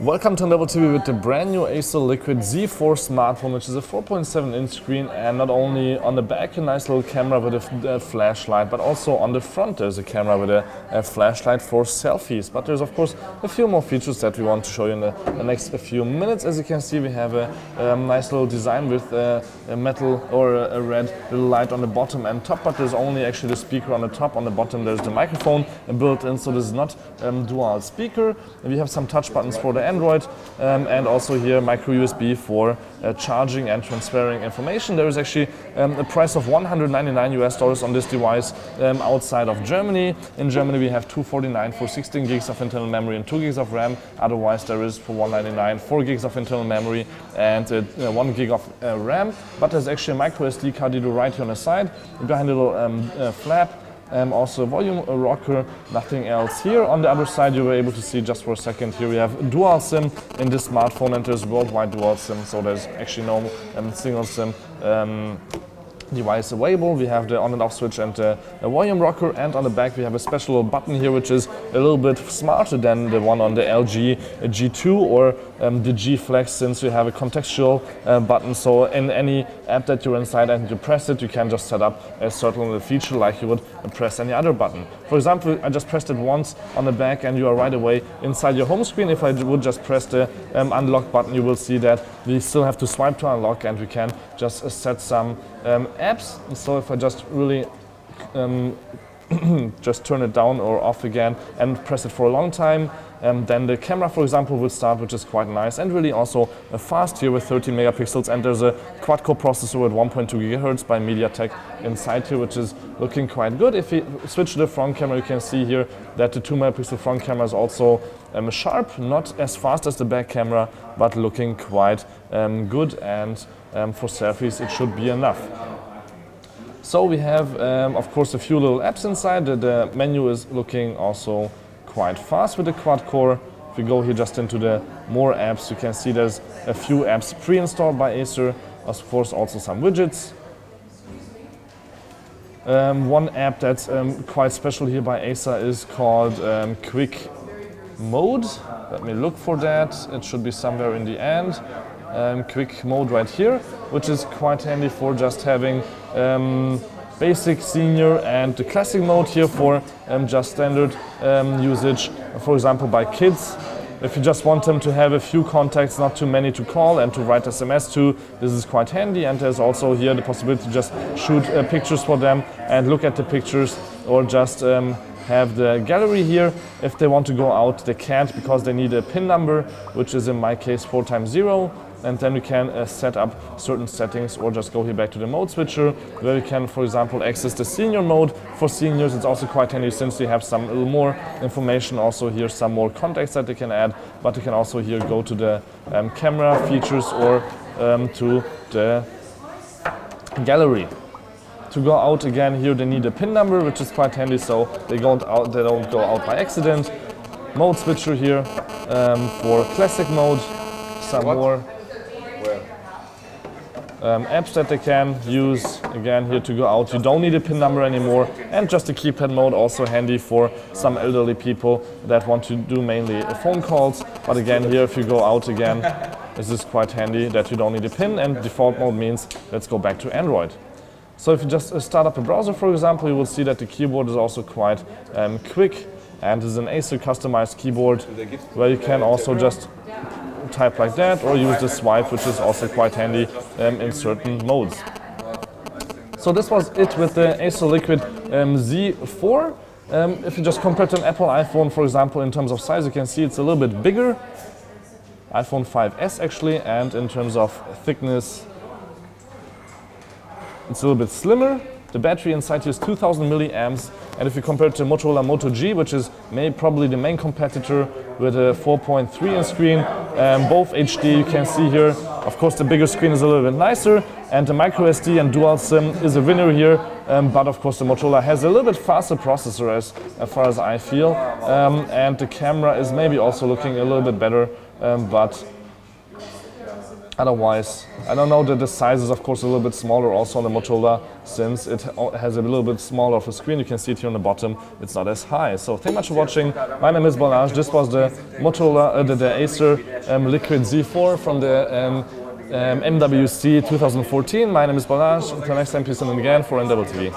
Welcome to Level TV with the brand new Acer Liquid Z4 smartphone, which is a 4.7-inch screen, and not only on the back a nice little camera with a flashlight, but also on the front there's a camera with a flashlight for selfies. But there's of course a few more features that we want to show you in the next few minutes. As you can see, we have a nice little design with a metal or a red little light on the bottom and top, but there's only actually the speaker on the top. On the bottom there's the microphone built in, so this is not dual speaker. And we have some touch buttons for the Android and also here micro USB for charging and transferring information. There is actually a price of $199 on this device outside of Germany. In Germany we have $249 for 16 gigs of internal memory and 2 gigs of RAM. Otherwise there is for $199 4 gigs of internal memory and 1 gig of RAM. But there's actually a micro SD card you do right here on the side, behind a little flap. Also a volume rocker, nothing else here. On the other side you were able to see just for a second here we have dual SIM in this smartphone, and there's worldwide dual SIM, so there's actually no single SIM device available. We have the on and off switch and a volume rocker, and on the back we have a special little button here which is a little bit smarter than the one on the LG G2 or the G Flex, since we have a contextual button, so in any app that you're inside and you press it, you can just set up a certain little feature like you would press any other button. For example, I just pressed it once on the back and you are right away inside your home screen. If I would just press the unlock button, you will see that we still have to swipe to unlock, and we can just set some apps. So if I just really just turn it down or off again and press it for a long time, then the camera, for example, will start, which is quite nice and really also fast here with 13 megapixels, and there's a quad-core processor at 1.2 GHz by MediaTek inside here, which is looking quite good. If we switch to the front camera, you can see here that the 2 megapixel front camera is also sharp, not as fast as the back camera, but looking quite good, and for selfies it should be enough. So we have of course a few little apps inside. The menu is looking also quite fast with the quad core. If we go here just into the more apps, you can see there's a few apps pre-installed by Acer, of course also some widgets. One app that's quite special here by Acer is called Quick Mode. Let me look for that. It should be somewhere in the end. Quick Mode right here, which is quite handy for just having basic, senior and the classic mode here for just standard usage, for example by kids. If you just want them to have a few contacts, not too many to call and to write SMS to, this is quite handy. And there's also here the possibility to just shoot pictures for them and look at the pictures, or just have the gallery here. If they want to go out, they can't because they need a PIN number, which is in my case 4x0. And then we can set up certain settings, or just go here back to the mode switcher, where we can, for example, access the senior mode. For seniors it's also quite handy since they have some little more information, also here some more contacts that they can add, but you can also here go to the camera features or to the gallery. To go out again here they need a PIN number, which is quite handy, so they don't go out by accident. Mode switcher here for classic mode, some more apps that they can use. Again here to go out you don't need a PIN number anymore, and just the keypad mode, also handy for some elderly people that want to do mainly phone calls. But again here if you go out again, this is quite handy that you don't need a PIN, and default mode means let's go back to Android. So if you just start up a browser, for example, you will see that the keyboard is also quite quick, and this is an Acer customized keyboard where you can also just type like that or use the swipe, which is also quite handy in certain modes. So this was it with the Acer Liquid Z4. If you just compare to an Apple iPhone, for example, in terms of size, you can see it's a little bit bigger. iPhone 5S actually, and in terms of thickness it's a little bit slimmer. The battery inside here is 2000 milliamps, and if you compare it to Motorola Moto G, which is probably the main competitor with a 4.3-inch screen, both HD, you can see here, of course the bigger screen is a little bit nicer, and the micro SD and dual SIM is a winner here, but of course the Motorola has a little bit faster processor as far as I feel, and the camera is maybe also looking a little bit better, but Otherwise, I don't know that the size is of course a little bit smaller also on the Motorola, since it has a little bit smaller of a screen. You can see it here on the bottom, it's not as high. So thank you much for watching. My name is Balazs. This was the Motorola, the Acer Liquid Z4 from the MWC 2014. My name is Balazs. Until next time, peace and again for NWTV.